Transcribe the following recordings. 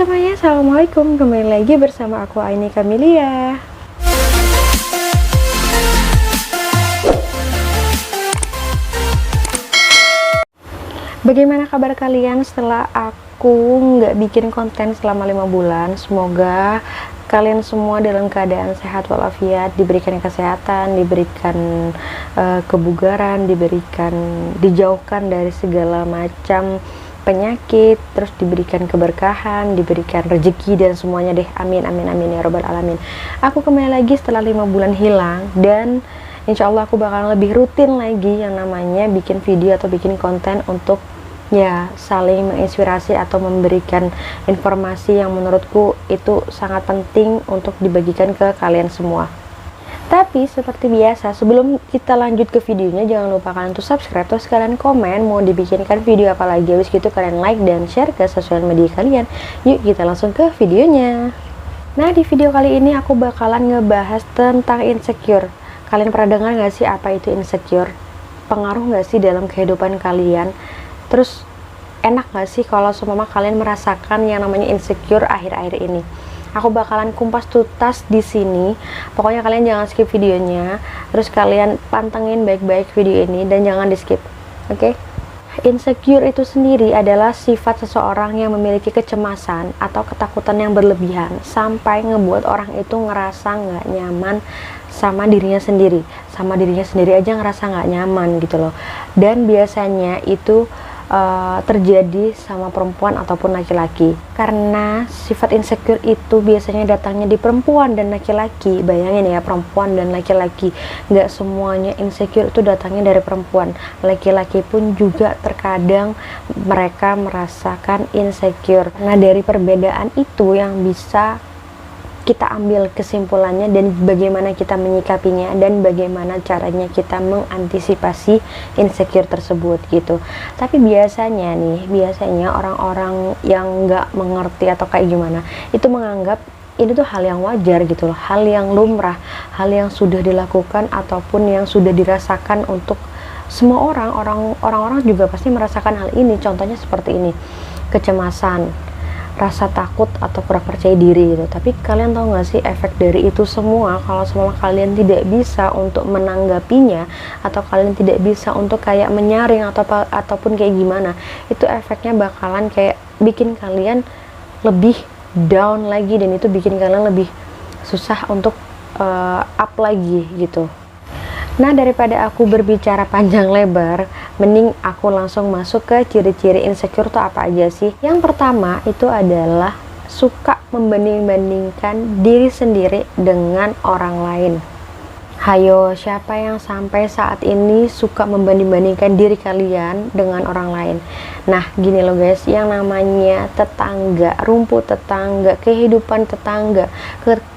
semuanya, assalamualaikum. Kembali lagi bersama aku Aini Kamilia. Bagaimana kabar kalian setelah aku nggak bikin konten selama 5 bulan? Semoga kalian semua dalam keadaan sehat walafiat, diberikan kesehatan, diberikan kebugaran, dijauhkan dari segala macam penyakit, terus diberikan keberkahan, diberikan rezeki dan semuanya deh. Amin amin amin ya robbal alamin. Aku kembali lagi setelah 5 bulan hilang, dan insya Allah aku bakal lebih rutin lagi yang namanya bikin video atau bikin konten untuk ya saling menginspirasi atau memberikan informasi yang menurutku itu sangat penting untuk dibagikan ke kalian semua. Tapi seperti biasa, sebelum kita lanjut ke videonya, jangan lupa kalian untuk subscribe, terus kalian komen mau dibikinkan video apa lagi. Habis gitu kalian like dan share ke sosial media kalian. Yuk kita langsung ke videonya. Nah, di video kali ini aku bakalan ngebahas tentang insecure. Kalian pernah dengar gak sih apa itu insecure? Pengaruh gak sih dalam kehidupan kalian? Terus enak gak sih kalau seumpama kalian merasakan yang namanya insecure akhir-akhir ini? Aku bakalan kumpas tuntas di sini. Pokoknya kalian jangan skip videonya. Terus kalian pantengin baik-baik video ini dan jangan di skip. Oke? Insecure itu sendiri adalah sifat seseorang yang memiliki kecemasan atau ketakutan yang berlebihan sampai ngebuat orang itu ngerasa nggak nyaman sama dirinya sendiri. Sama dirinya sendiri aja ngerasa nggak nyaman gitu loh. Dan biasanya itu terjadi sama perempuan ataupun laki-laki, karena sifat insecure itu biasanya datangnya di perempuan dan laki-laki. Bayangin ya, perempuan dan laki-laki, nggak semuanya insecure itu datangnya dari perempuan. Laki-laki pun juga terkadang mereka merasakan insecure. Nah, dari perbedaan itu yang bisa kita ambil kesimpulannya dan bagaimana kita menyikapinya dan bagaimana caranya kita mengantisipasi insecure tersebut gitu. Tapi biasanya orang-orang yang nggak mengerti atau kayak gimana itu menganggap ini tuh hal yang wajar gitu loh, hal yang lumrah, hal yang sudah dilakukan ataupun yang sudah dirasakan untuk semua orang juga pasti merasakan hal ini. Contohnya seperti ini, kecemasan, rasa takut atau kurang percaya diri gitu. Tapi kalian tahu nggak sih efek dari itu semua? Kalau semua kalian tidak bisa untuk menanggapinya atau kalian tidak bisa untuk kayak menyaring ataupun kayak gimana, itu efeknya bakalan kayak bikin kalian lebih down lagi, dan itu bikin kalian lebih susah untuk up lagi gitu. Nah, daripada aku berbicara panjang lebar, mending aku langsung masuk ke ciri-ciri insecure itu apa aja sih. Yang pertama itu adalah suka membanding-bandingkan diri sendiri dengan orang lain. Hayo, siapa yang sampai saat ini suka membanding-bandingkan diri kalian dengan orang lain? Nah, gini loh guys, yang namanya tetangga, rumput tetangga, kehidupan tetangga,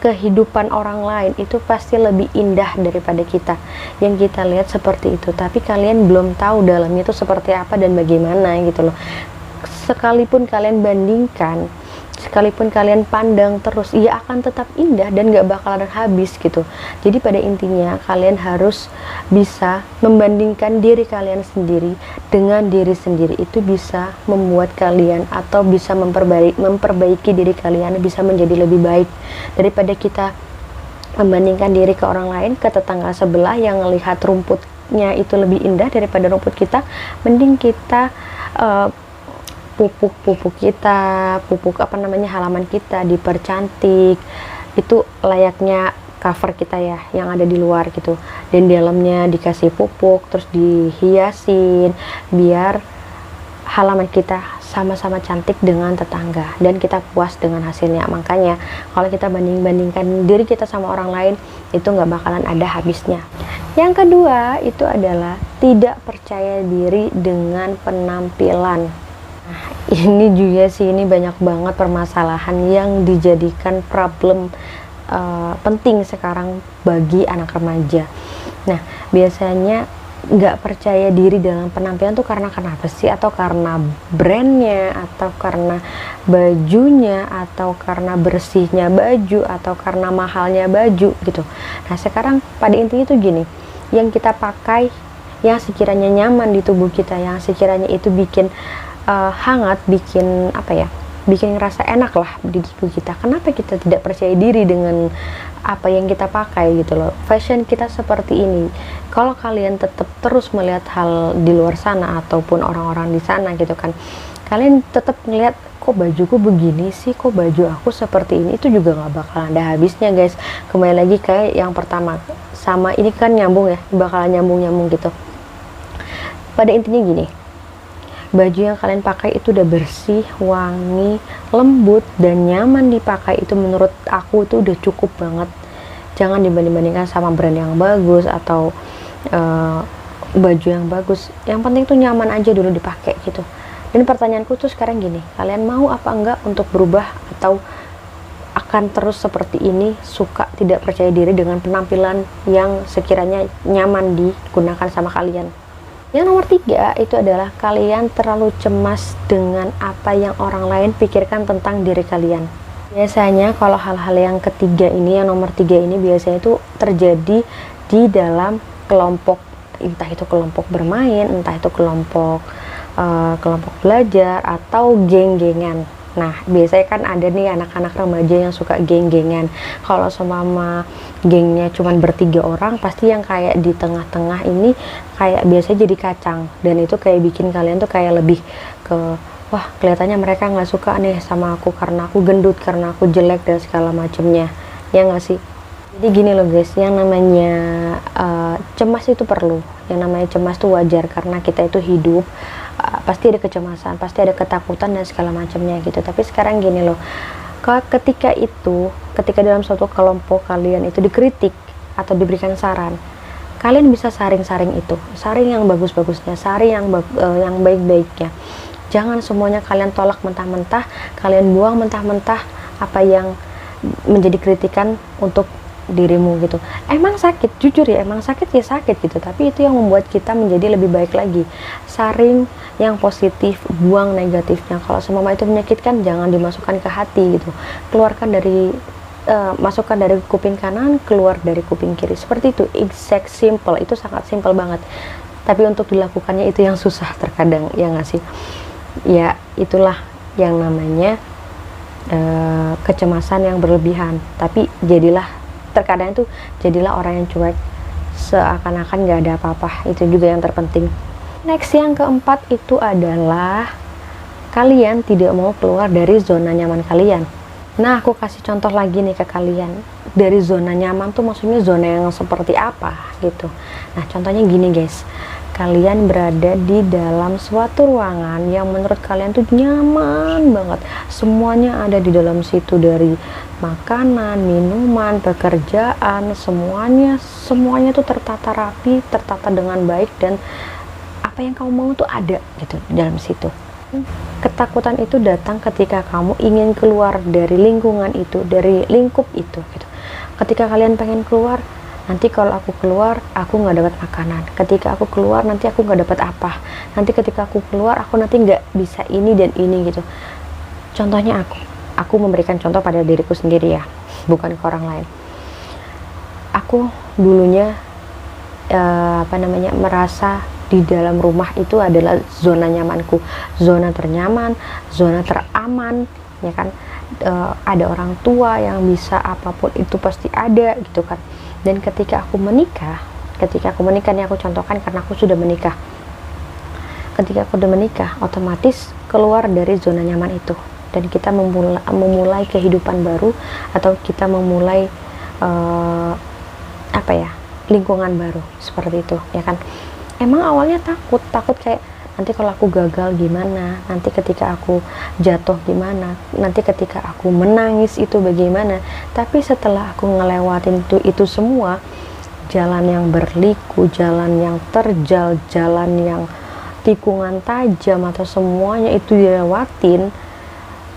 kehidupan orang lain itu pasti lebih indah daripada kita. Yang kita lihat seperti itu, tapi kalian belum tahu dalamnya itu seperti apa dan bagaimana gitu loh. Sekalipun kalian bandingkan, sekalipun kalian pandang terus, ia akan tetap indah dan gak bakalan habis gitu. Jadi pada intinya kalian harus bisa membandingkan diri kalian sendiri dengan diri sendiri. Itu bisa membuat kalian atau bisa memperbaiki diri kalian bisa menjadi lebih baik daripada kita membandingkan diri ke orang lain, ke tetangga sebelah yang melihat rumputnya itu lebih indah daripada rumput kita. Mending kita pupuk halaman kita dipercantik, itu layaknya cover kita ya yang ada di luar gitu, dan di dalamnya dikasih pupuk terus dihiasin biar halaman kita sama-sama cantik dengan tetangga dan kita puas dengan hasilnya. Makanya kalau kita banding-bandingkan diri kita sama orang lain itu nggak bakalan ada habisnya. Yang kedua itu adalah tidak percaya diri dengan penampilan. Nah, ini juga sih, ini banyak banget permasalahan yang dijadikan problem penting sekarang bagi anak remaja. Nah, biasanya nggak percaya diri dalam penampilan tuh karena kenapa sih? Atau karena brandnya, atau karena bajunya, atau karena bersihnya baju, atau karena mahalnya baju gitu. Nah, sekarang pada intinya tuh gini, yang kita pakai yang sekiranya nyaman di tubuh kita, yang sekiranya itu bikin hangat, bikin apa ya, bikin ngerasa enak lah di tubuh kita. Kenapa kita tidak percaya diri dengan apa yang kita pakai gitu loh. Fashion kita seperti ini. Kalau kalian tetap terus melihat hal di luar sana ataupun orang-orang di sana gitu kan, kalian tetap ngeliat kok bajuku begini sih, kok baju aku seperti ini, itu juga nggak bakal ada habisnya guys. Kembali lagi kayak yang pertama, sama ini kan nyambung ya, bakalan nyambung gitu. Pada intinya gini, baju yang kalian pakai itu udah bersih, wangi, lembut, dan nyaman dipakai, itu menurut aku itu udah cukup banget. Jangan dibanding-bandingkan sama brand yang bagus atau baju yang bagus. Yang penting tuh nyaman aja dulu dipakai gitu. Dan pertanyaanku tuh sekarang gini, kalian mau apa enggak untuk berubah, atau akan terus seperti ini, suka tidak percaya diri dengan penampilan yang sekiranya nyaman digunakan sama kalian? Yang nomor 3 itu adalah kalian terlalu cemas dengan apa yang orang lain pikirkan tentang diri kalian. Biasanya kalau hal-hal yang ketiga ini, yang nomor 3 ini biasanya itu terjadi di dalam kelompok, entah itu kelompok bermain, entah itu kelompok belajar atau geng-gengan. Nah, biasanya kan ada nih anak-anak remaja yang suka geng-gengan. Kalau seumpama gengnya cuman bertiga orang, pasti yang kayak di tengah-tengah ini kayak biasanya jadi kacang, dan itu kayak bikin kalian tuh kayak lebih ke, wah kelihatannya mereka nggak suka nih sama aku karena aku gendut, karena aku jelek dan segala macemnya, ya nggak sih? Jadi gini loh guys, yang namanya cemas itu perlu, yang namanya cemas itu wajar karena kita itu hidup. Pasti ada kecemasan, pasti ada ketakutan dan segala macamnya gitu. Tapi sekarang gini loh, ketika dalam suatu kelompok kalian itu dikritik atau diberikan saran, kalian bisa saring itu, saring yang bagus-bagusnya, saring yang baik-baiknya. Jangan semuanya kalian tolak mentah-mentah, kalian buang mentah-mentah apa yang menjadi kritikan untuk dirimu gitu. Emang sakit, jujur ya, emang sakit ya sakit gitu, tapi itu yang membuat kita menjadi lebih baik lagi. Saring yang positif, buang negatifnya. Kalau semua itu menyakitkan, jangan dimasukkan ke hati gitu. Keluarkan dari masukkan dari kuping kanan, keluar dari kuping kiri. Seperti itu, exact, simple. Itu sangat simple banget, tapi untuk dilakukannya itu yang susah terkadang, ya nggak sih? Ya itulah yang namanya kecemasan yang berlebihan. Tapi terkadang itu jadilah orang yang cuek, seakan-akan gak ada apa-apa. Itu juga yang terpenting. Next, yang keempat itu adalah kalian tidak mau keluar dari zona nyaman kalian. Nah, aku kasih contoh lagi nih ke kalian. Dari zona nyaman tuh maksudnya zona yang seperti apa gitu. Nah, contohnya gini guys, kalian berada di dalam suatu ruangan yang menurut kalian tuh nyaman banget, semuanya ada di dalam situ, dari makanan, minuman, pekerjaan, semuanya tuh tertata rapi, tertata dengan baik, dan apa yang kamu mau tuh ada gitu di dalam situ. Ketakutan itu datang ketika kamu ingin keluar dari lingkungan itu, dari lingkup itu gitu. Ketika kalian pengen keluar, nanti kalau aku keluar aku nggak dapat makanan, ketika aku keluar nanti aku nggak dapat apa, nanti ketika aku keluar aku nanti nggak bisa ini dan ini gitu. Contohnya aku memberikan contoh pada diriku sendiri ya, bukan ke orang lain. Aku dulunya merasa di dalam rumah itu adalah zona nyamanku, zona ternyaman, zona teraman, ya kan. Ada orang tua yang bisa apapun itu pasti ada gitu kan. Dan ketika aku menikah nih, aku contohkan karena aku sudah menikah. Ketika aku sudah menikah, otomatis keluar dari zona nyaman itu, dan kita memulai kehidupan baru, atau kita memulai lingkungan baru seperti itu, ya kan. Emang awalnya takut kayak nanti kalau aku gagal gimana, nanti ketika aku jatuh gimana, nanti ketika aku menangis itu bagaimana. Tapi setelah aku ngelewatin itu semua, jalan yang berliku, jalan yang terjal, jalan yang tikungan tajam, atau semuanya itu dilewatin,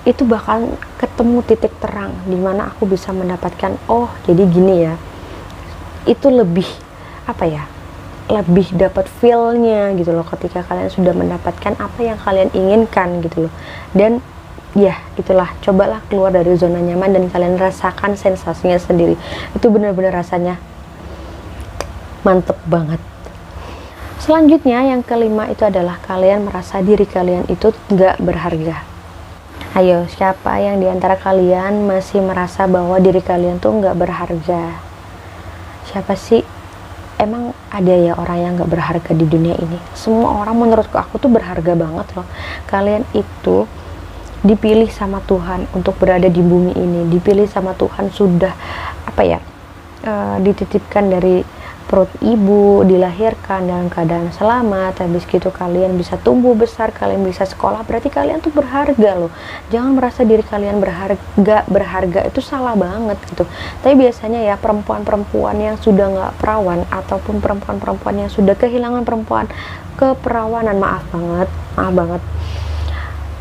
itu bakal ketemu titik terang dimana aku bisa mendapatkan, oh jadi gini ya. Itu lebih lebih dapat feel-nya gitu loh, ketika kalian sudah mendapatkan apa yang kalian inginkan gitu loh. Dan ya itulah, cobalah keluar dari zona nyaman dan kalian rasakan sensasinya sendiri. Itu benar-benar rasanya mantep banget. Selanjutnya yang kelima itu adalah kalian merasa diri kalian itu nggak berharga. Ayo, siapa yang diantara kalian masih merasa bahwa diri kalian tuh nggak berharga? Siapa sih? Emang ada ya orang yang nggak berharga di dunia ini? Semua orang menurutku aku tuh berharga banget loh. Kalian itu dipilih sama Tuhan untuk berada di bumi ini, dipilih sama Tuhan sudah dititipkan dari perut ibu, dilahirkan dalam keadaan selamat, habis gitu kalian bisa tumbuh besar, kalian bisa sekolah, berarti kalian tuh berharga loh. Jangan merasa diri kalian berharga itu salah banget gitu. Tapi biasanya ya perempuan-perempuan yang sudah nggak perawan ataupun perempuan-perempuan yang sudah kehilangan keperawanan, maaf banget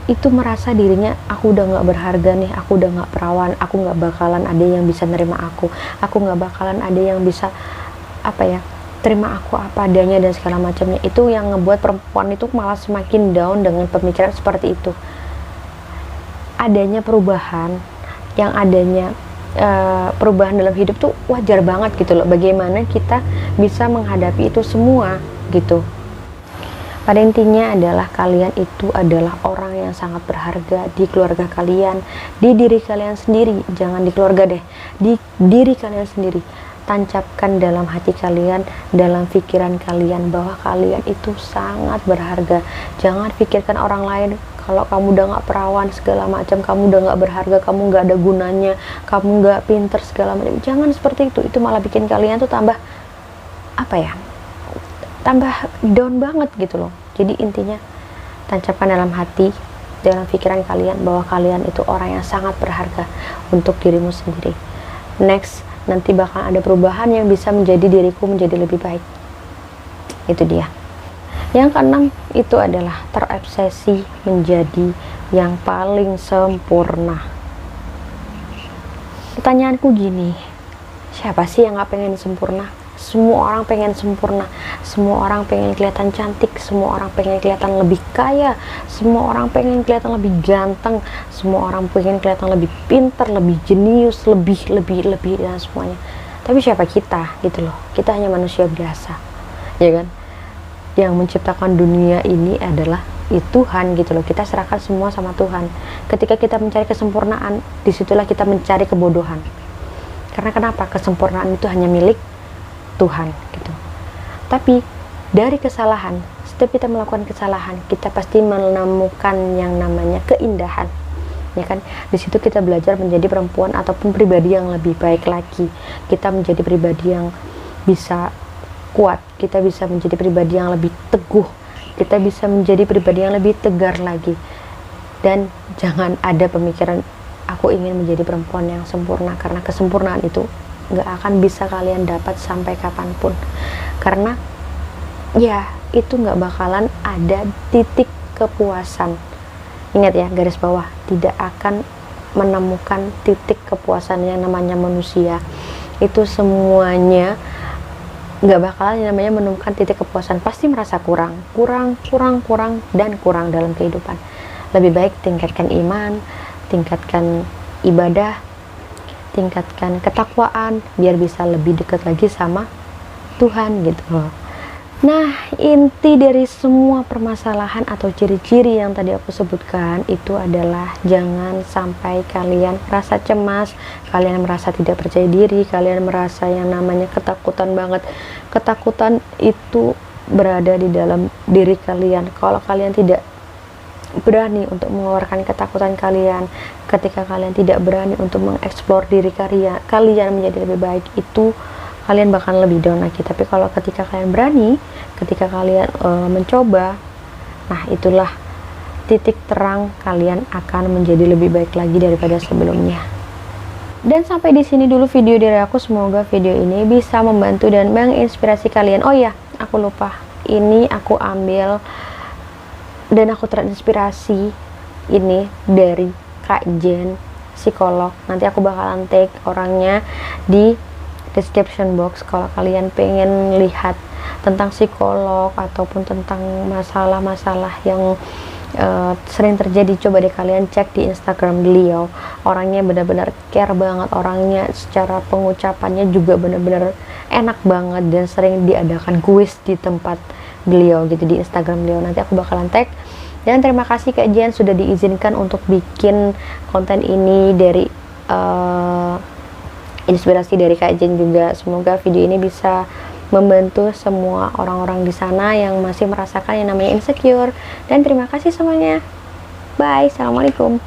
itu merasa dirinya, aku udah nggak berharga nih, aku udah nggak perawan, aku nggak bakalan ada yang bisa nerima aku nggak bakalan ada yang bisa terima aku apa adanya dan segala macamnya. Itu yang ngebuat perempuan itu malah semakin down dengan pemikiran seperti itu. Adanya perubahan, yang adanya perubahan dalam hidup tuh wajar banget gitu loh. Bagaimana kita bisa menghadapi itu semua gitu. Pada intinya adalah kalian itu adalah orang yang sangat berharga di keluarga kalian, di diri kalian sendiri. Jangan di keluarga deh, di diri kalian sendiri. Tancapkan dalam hati kalian, dalam pikiran kalian bahwa kalian itu sangat berharga. Jangan pikirkan orang lain, kalau kamu udah gak perawan segala macam, kamu udah gak berharga, kamu gak ada gunanya, kamu gak pinter segala macam. Jangan seperti itu malah bikin kalian tuh tambah tambah down banget gitu loh. Jadi intinya tancapkan dalam hati, dalam pikiran kalian bahwa kalian itu orang yang sangat berharga untuk dirimu sendiri. Next, nanti bakal ada perubahan yang bisa menjadi diriku menjadi lebih baik. Itu dia. Yang keenam itu adalah terobsesi menjadi yang paling sempurna. Pertanyaanku gini, siapa sih yang gak pengen sempurna? Semua orang pengen sempurna, semua orang pengen kelihatan cantik, semua orang pengen kelihatan lebih kaya, semua orang pengen kelihatan lebih ganteng, semua orang pengen kelihatan lebih pintar, lebih jenius, lebih dan semuanya. Tapi siapa kita gitu loh? Kita hanya manusia biasa, ya kan? Yang menciptakan dunia ini adalah Tuhan gitu loh. Kita serahkan semua sama Tuhan. Ketika kita mencari kesempurnaan, disitulah kita mencari kebodohan. Karena kenapa? Kesempurnaan itu hanya milik Tuhan gitu. Tapi dari kesalahan, setiap kita melakukan kesalahan, kita pasti menemukan yang namanya keindahan, ya kan? Di situ kita belajar menjadi perempuan ataupun pribadi yang lebih baik lagi. Kita menjadi pribadi yang bisa kuat, kita bisa menjadi pribadi yang lebih teguh, kita bisa menjadi pribadi yang lebih tegar lagi. Dan jangan ada pemikiran aku ingin menjadi perempuan yang sempurna, karena kesempurnaan itu nggak akan bisa kalian dapat sampai kapanpun, karena ya itu nggak bakalan ada titik kepuasan. Ingat ya, garis bawah, tidak akan menemukan titik kepuasan. Yang namanya manusia itu semuanya nggak bakalan yang namanya menemukan titik kepuasan, pasti merasa kurang dalam kehidupan. Lebih baik tingkatkan iman, tingkatkan ibadah, tingkatkan ketakwaan biar bisa lebih dekat lagi sama Tuhan gitu loh. Nah, inti dari semua permasalahan atau ciri-ciri yang tadi aku sebutkan itu adalah jangan sampai kalian merasa cemas, kalian merasa tidak percaya diri, kalian merasa yang namanya ketakutan banget. Ketakutan itu berada di dalam diri kalian. Kalau kalian tidak berani untuk mengeluarkan ketakutan kalian, ketika kalian tidak berani untuk mengeksplor diri kalian menjadi lebih baik, itu kalian bakal lebih down lagi. Tapi kalau ketika kalian berani, ketika kalian mencoba, nah itulah titik terang kalian akan menjadi lebih baik lagi daripada sebelumnya. Dan sampai di sini dulu video dari aku. Semoga video ini bisa membantu dan menginspirasi kalian. Oh ya, aku lupa, ini aku ambil dan aku terinspirasi ini dari Kak Jen, psikolog. Nanti aku bakalan tag orangnya di description box kalau kalian pengen lihat tentang psikolog ataupun tentang masalah-masalah yang sering terjadi. Coba deh kalian cek di Instagram beliau. Orangnya benar-benar care banget, orangnya secara pengucapannya juga benar-benar enak banget, dan sering diadakan kuis di tempat beliau gitu, di Instagram beliau. Nanti aku bakalan tag Dan terima kasih Kak Jen sudah diizinkan untuk bikin konten ini dari inspirasi dari Kak Jen juga. Semoga video ini bisa membantu semua orang-orang di sana yang masih merasakan yang namanya insecure. Dan terima kasih semuanya. Bye. Assalamualaikum.